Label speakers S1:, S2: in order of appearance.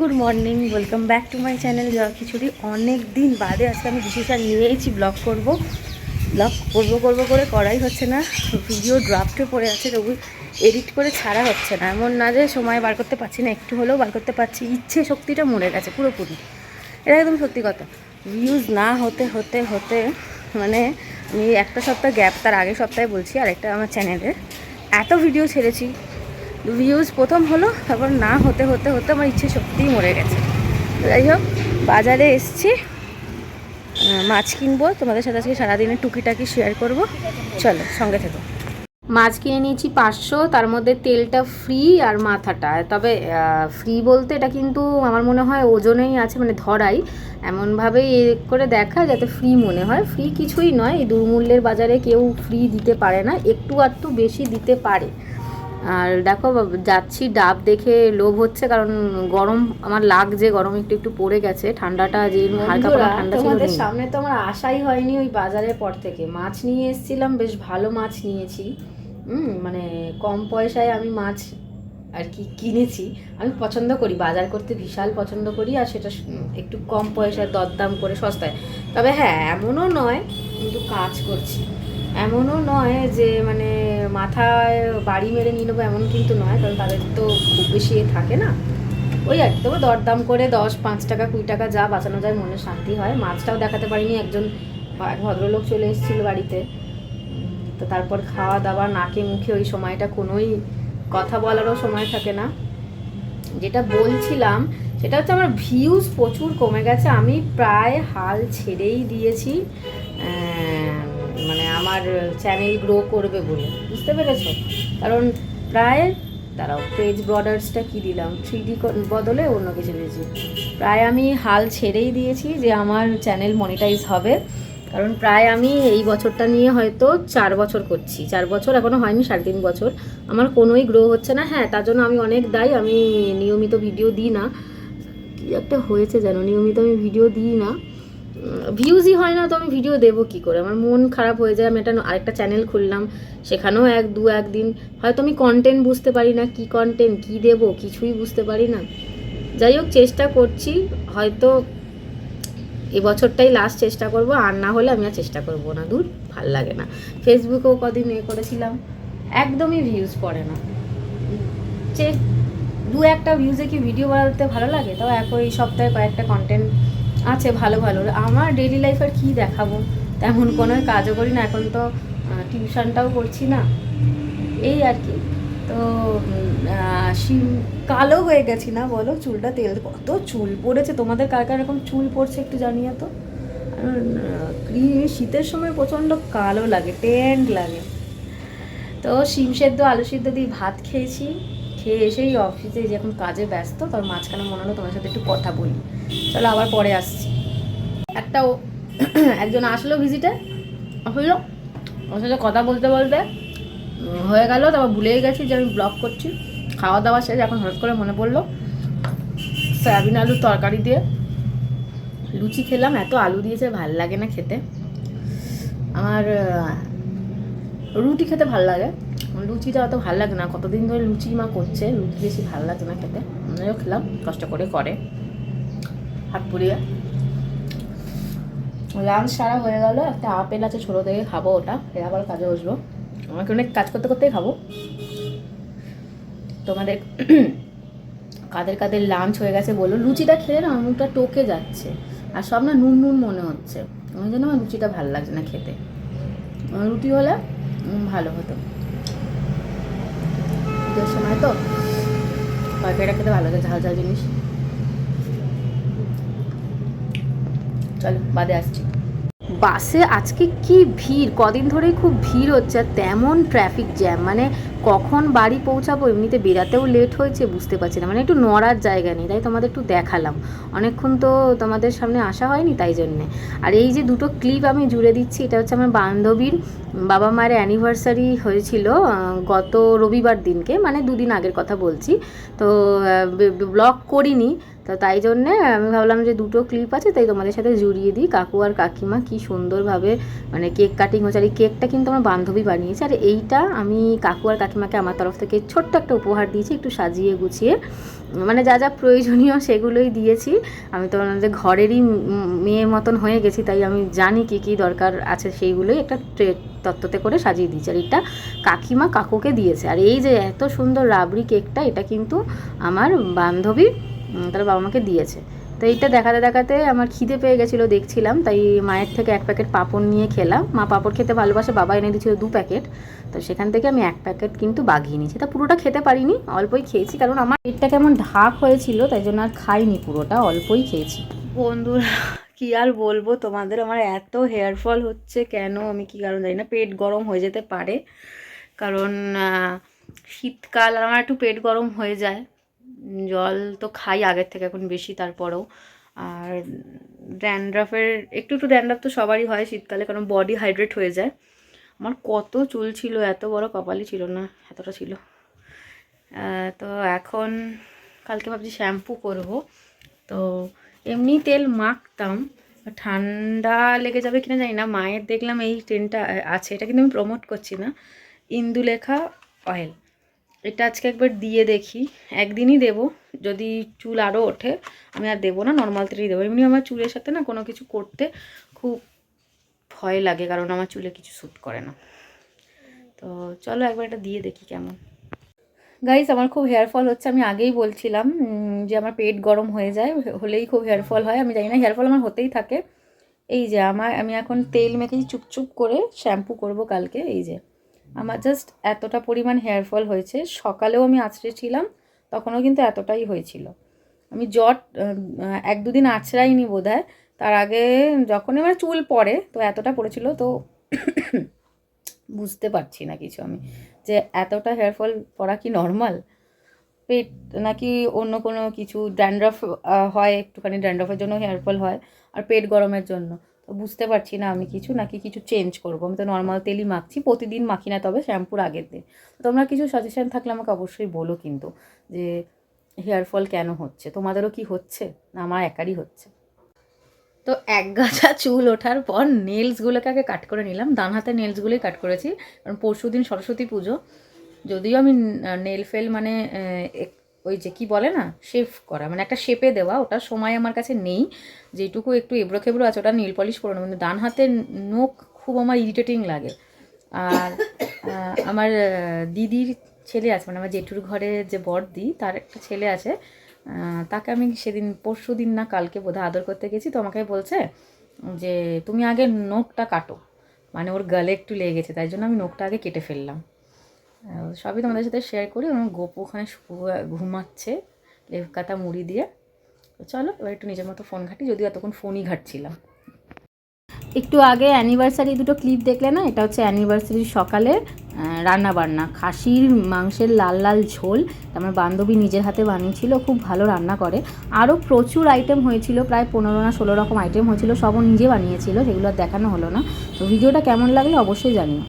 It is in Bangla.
S1: Good morning, welcome back to my channel Joy khichuri. অনেক দিন বাদে আজকে আমি ডিসিশন নিয়েছি ব্লগ করবো করে করাই হচ্ছে না। ভিডিও ড্রাফটে পড়ে আছে, তবু এডিট করে ছাড়া হচ্ছে না। এমন না যে সময় বার করতে পারছি না, একটু হলেও বার করতে পারছি। ইচ্ছে শক্তিটা মরে গেছে পুরোপুরি, এটা একদম সত্যি কথা। ভিউজ না হতে হতে হতে মানে আমি একটা সপ্তাহ গ্যাপ, তার আগের সপ্তাহে বলছি, আরেকটা আমার চ্যানেলে এত ভিডিও ছেড়েছি, ভিউজ প্রথম হলো, তারপর না হতে হতে হতে আমার ইচ্ছে সত্যিই মরে গেছে। যাই হোক, বাজারে এসছি, মাছ কিনবো, তোমাদের সাথে আজকে সারাদিনের টুকিটাকি শেয়ার করব। চলো সঙ্গে থেকো। মাছ কিনে নিয়েছি 500, তার মধ্যে তেলটা ফ্রি আর মাথাটা, তবে ফ্রি বলতে এটা কিন্তু আমার মনে হয় ওজনেই আছে, মানে ধরাই এমনভাবেই করে দেখা যাতে ফ্রি মনে হয়। ফ্রি কিছুই নয়, এই দুর্মূল্যের বাজারে কেউ ফ্রি দিতে পারে না, একটু আধটু বেশি দিতে পারে। আর দেখো যাচ্ছি, ডাব দেখে লোভ হচ্ছে, কারণ গরম আমার লাগছে, গরম একটু একটু পড়ে গেছে, ঠান্ডাটা যে হালকা ঠান্ডা ছিল। তোমাদের সামনে তো আমার আশাই হয়নি ওই বাজারের পর থেকে। মাছ নিয়ে এসেছিলাম, বেশ ভালো মাছ নিয়েছি, মানে কম পয়সায় আমি মাছ আর কি কিনেছি। আমি পছন্দ করি বাজার করতে, বিশাল পছন্দ করি, আর সেটা একটু কম পয়সায় দরদাম করে সস্তায়। তবে হ্যাঁ, এমনও নয় কিন্তু কাজ করছি, এমনও নয় যে মানে মাথায় বাড়ি মেরে নিয়ে নেবো, এমন কিন্তু নয়, কারণ তাদের তো খুব বেশি থাকে না। ওই আর কি, তবে দরদাম করে 10-5 টাকা 20 টাকা যা বাঁচানো যায় মনে শান্তি হয়। মাছটাও দেখাতে পারিনি, এক ভদ্রলোক চলে এসেছিলো বাড়িতে, তো তারপর খাওয়া দাওয়া, নাকে মুখে ওই সময়টা কোনোই কথা বলারও সময় থাকে না। যেটা বলছিলাম সেটা হচ্ছে আমার ভিউজ প্রচুর কমে গেছে। আমি প্রায় হাল ছেড়েই দিয়েছি, মানে আমার চ্যানেল গ্রো করবে বলে, বুঝতে পেরেছ? কারণ প্রায় দাঁড়াও, পেজ বর্ডার্সটা কি দিলাম, 3D বদলে অন্য কিছু দিয়েছি। প্রায় আমি হাল ছেড়েই দিয়েছি যে আমার চ্যানেল মনিটাইজ হবে, কারণ প্রায় আমি এই বছরটা নিয়ে হয়তো 4 বছর করছি, 4 বছর এখনও হয়নি, 3.5 বছর, আমার কোনোই গ্রো হচ্ছে না। হ্যাঁ, তার জন্য আমি অনেক দায়ী, আমি নিয়মিত ভিডিও দিই না। কী একটা হয়েছে যেন, নিয়মিত আমি ভিডিও দিই না, ভিউজই হয় না, তো আমি ভিডিও দেবো কী করে? আমার মন খারাপ হয়ে যায়। আমি আরেকটা চ্যানেল খুললাম, সেখানেও একদিন হয়তো আমি কন্টেন্ট বুঝতে পারি না, কি কন্টেন্ট কী দেবো কিছুই বুঝতে পারি না। যাই হোক, চেষ্টা করছি, হয়তো এবছরটাই লাস্ট চেষ্টা করব, আর না হলে আমি আর চেষ্টা করব না, দূর ভাল লাগে না। ফেসবুকেও কদিন করেছিলাম, একদমই ভিউজ পড়ে না। যে 2-1টা ভিউজে কি ভিডিও বানাতে ভালো লাগে? তাও একই সপ্তাহে কয়েকটা কন্টেন্ট আছে ভালো ভালো। আমার ডেইলি লাইফ আর কী দেখাবো, তেমন কোনো কাজও করি না, এখন তো টিউশনটাও করছি না, এই আর কি। তো কালো হয়ে গেছি না বলো? চুলটা তেল, কত চুল পড়েছে, তোমাদের কার কার এরকম চুল পড়ছে একটু জানিয়ে তো। শীতের সময় প্রচণ্ড কালো লাগে, টেন্ট লাগে। তো শিম সেদ্ধ আলু সিদ্ধ দিয়ে ভাত খেয়েছি, খেয়ে এসেই অফিসে যে এখন কাজে ব্যস্ত, তার মাঝখানে মনে হলো তোমার সাথে একটু কথা বলি। চলো আবার পরে আসছি। একজন আসলো ভিজিটে, হলো ওর সাথে কথা বলতে বলতে হয়ে গেল, তারপর ভুলেই গেছি যে আমি ব্লগ করছি। খাওয়া দাওয়া শেষ, এখন হঠাৎ করে মনে পড়লো সয়াবিন আলুর তরকারি দিয়ে লুচি খেলাম। এত আলু দিয়েছে, ভাল লাগে না খেতে। আমার রুটি খেতে ভাল লাগে, লুচিটা অত ভাল লাগে না। কতদিন ধরে লুচি মা করছে, লুচি বেশি ভাল লাগে না খেতে। আমিও খেলাম, কষ্ট করে হাত পুড়িয়ে। লাঞ্চ সারা হয়ে গেল, একটা আপেল আছে ছোটো থেকে, খাবো ওটা, এর আবার কাজে বসবো। আমাকে অনেক কাজ করতে করতেই খাবো। তোমাদের কাদের লাঞ্চ হয়ে গেছে বলো? লুচিটা খেয়ে না মুখটা টোকে যাচ্ছে, আর সব না নুন নুন মনে হচ্ছে, ওই জন্য আমার লুচিটা ভালো লাগছে না খেতে। রুটি হলে ভালো হতো, ঈদের সময় তো তরকারিটা খেতে ভালো লাগে, ঝাল ঝাল জিনিস। চলো বাদে আসছি। বাসে আজকে কি ভিড়, কদিন ধরেই খুব ভিড় হচ্ছে, আর তেমন ট্রাফিক জ্যাম, মানে কখন বাড়ি পৌঁছাবো, এমনিতে বেরাতেও লেট হয়েছে, বুঝতে পারছি না, মানে একটু নড়ার জায়গা নেই, তাই তোমাদের একটু দেখালাম। অনেকক্ষণ তো তোমাদের সামনে আসা হয়নি, তাই জন্যে। আর এই যে দুটো ক্লিপ আমি জুড়ে দিচ্ছি, এটা হচ্ছে আমার বান্ধবীর বাবা মায়ের অ্যানিভার্সারি হয়েছিল গত রবিবার দিনকে, মানে 2 দিন আগের কথা বলছি। তো ব্লগ করিনি, তো তো তাই জন্যে আমি ভাবলাম যে দুটো ক্লিপ আছে, তাই তোমাদের সাথে জুড়িয়ে দিই। কাকু আর কাকিমা কি সুন্দরভাবে মানে কেক কাটিং হচ্ছে। আর এই কেকটা কিন্তু আমার বান্ধবী বানিয়েছে, আর এইটা আমি কাকু আর কাকিমাকে আমার তরফ থেকে ছোট্ট একটা উপহার দিয়েছি, একটু সাজিয়ে গুছিয়ে, মানে যা যা প্রয়োজনীয় সেগুলোই দিয়েছি। আমি তো আমাদের ঘরেরই মেয়ে মতন হয়ে গেছি, তাই আমি জানি কী কী দরকার আছে, সেইগুলোই একটা ট্রে তত্ত্বতে করে সাজিয়ে দিয়েছি। আর এটা কাকিমা কাকুকে দিয়েছে। আর এই যে এত সুন্দর রাবড়ি কেকটা, এটা কিন্তু আমার বান্ধবী তার বাবা মাকে দিয়েছে। তো এইটা দেখাতে দেখাতে আমার খিদে পেয়ে গেছিলো, দেখছিলাম, তাই মায়ের থেকে 1 প্যাকেট পাঁপড় নিয়ে খেলাম। মা পাঁপড় খেতে ভালোবাসে, বাবা এনে দিয়েছিল 2 প্যাকেট। তো সেখান থেকে আমি 1 প্যাকেট কিন্তু বাগিয়ে নিয়েছি। তা পুরোটা খেতে পারিনি, অল্পই খেয়েছি, কারণ আমার পেটটা কেমন ঢাক হয়েছিল, তাই জন্য আর খাইনি পুরোটা, অল্পই খেয়েছি। বন্ধুরা কী আর বলবো তোমাদের, আমার এত হেয়ার ফল হচ্ছে কেন, আমি কী কারণ জানি না। পেট গরম হয়ে যেতে পারে, কারণ শীতকাল, আর আমার একটু পেট গরম হয়ে যায়। জল তো খাই আগের থেকে এখন বেশি, তারপরেও। আর ড্যান্ড্রাফের একটু ড্যান্ড্রাফ তো সবারই হয় শীতকালে, কারণ বডি হাইড্রেট হয়ে যায়। আমার কত চুল ছিল, এত বড় কপালই ছিল না, এতটা ছিল। তো এখন কালকে ভাবছি শ্যাম্পু করব। তো এমনি তেল মাখতাম, ঠান্ডা লেগে যাবে কিনা জানি না। মায়ের দেখলাম এই ট্রেনটা আছে, এটা কিন্তু আমি প্রমোট করছি না, ইন্দুলেখা অয়েল। এটা আজকে একবার দিয়ে দেখি, একদিনই দেবো, যদি চুল আরও ওঠে আমি আর দেবো না, নর্মাল তেলই দেবো। এমনি আমার চুলের সাথে না কোনো কিছু করতে খুব ভয় লাগে, কারণ আমার চুলে কিছু স্যুট করে না। তো চলো একবার এটা দিয়ে দেখি কেমন। গাইস, আমার খুব হেয়ার ফল হচ্ছে, আমি আগেই বলছিলাম যে আমার পেট গরম হয়ে যায়, হলেই খুব হেয়ার ফল হয়। আমি জানি না, হেয়ার ফল আমার হতেই থাকে। এই যে আমি এখন তেল মেখেছি চুপচুপ করে, শ্যাম্পু করব কালকে। এই যে আমার জাস্ট এতটা পরিমাণ হেয়ার ফল হয়েছে। সকালেও আমি আঁচড়েছিলাম, তখনও কিন্তু এতটাই হয়েছিল। আমি 1-2 দিন আঁচড়াইনি বোধহয়, তার আগে যখন আমার চুল পড়ে তো এতটা পড়েছিল, তো বুঝতে পারছি না কিছু আমি, যে এতটা হেয়ার ফল পড়া কি নর্মাল, পেট নাকি অন্য কোনো কিছু। ড্যান্ড্রাফ হয় একটুখানি, ড্যান্ড্রাফের জন্য হেয়ার ফল হয়, আর পেট গরমের জন্য। তো বুঝতে পারছি না আমি কিছু, নাকি কিছু চেঞ্জ করবো। আমি তো নর্মাল তেলই মাখছি, প্রতিদিন মাখি না, তবে শ্যাম্পুর আগের দিন। তোমরা কিছু সাজেশন থাকলে আমাকে অবশ্যই বলো কিন্তু, যে হেয়ার ফল কেন হচ্ছে, তোমাদেরও কি হচ্ছে না আমার একারই হচ্ছে। তো এক গাছা চুল ওঠার পর নেলসগুলোকে আগে কাট করে নিলাম, ডান হাতে নেলসগুলোই কাট করেছি, কারণ পরশু দিন সরস্বতী পুজো। যদিও আমি নেল ফেল মানে ওই যে কি বলে না, শেপ করা, মানে একটা শেপে দেওয়া, ওটা সময় আমার কাছে নেই। যেটুকু একটু এবড়ো খেবড়ো আছে ওটা নেল পলিশ করে নেবো, কিন্তু ডান হাতের নখ খুব আমার ইরিটেটিং লাগে। আর আমার দিদির ছেলে আছে, মানে আমার জেঠুর ঘরে যে বড়দি, তার একটা ছেলে আছে, তাকে আমি সেদিন পরশু দিন না কালকে বোধহয় আদর করতে গেছি। তো আমাকে বলছে যে তুমি আগে নখটা কাটো, মানে ওর গালে একটু লেগে গেছে, তাই জন্য আমি নখটা আগে কেটে ফেললাম। সবই তোমাদের সাথে শেয়ার করি। আমার গোপু ওখানে ঘুমাচ্ছে লেপ কাটা মুড়ি দিয়ে। তো চলো এবার একটু নিজের মতো ফোন ঘাঁটি, যদিও এতক্ষণ ফোনই ঘাঁটছিলাম। একটু আগে অ্যানিভার্সারি দুটো ক্লিপ দেখলে না, এটা হচ্ছে অ্যানিভার্সারির সকালে রান্না বান্না, খাসির মাংসের লাল লাল ঝোল, আমার বান্ধবী নিজের হাতে বানিয়েছিল, খুব ভালো রান্না করে। আরও প্রচুর আইটেম হয়েছিল, প্রায় 15 না 16 রকম আইটেম হয়েছিল, সবও নিজে বানিয়েছিল, সেগুলো আর দেখানো হলো না। তো ভিডিওটা কেমন লাগলো অবশ্যই জানিও।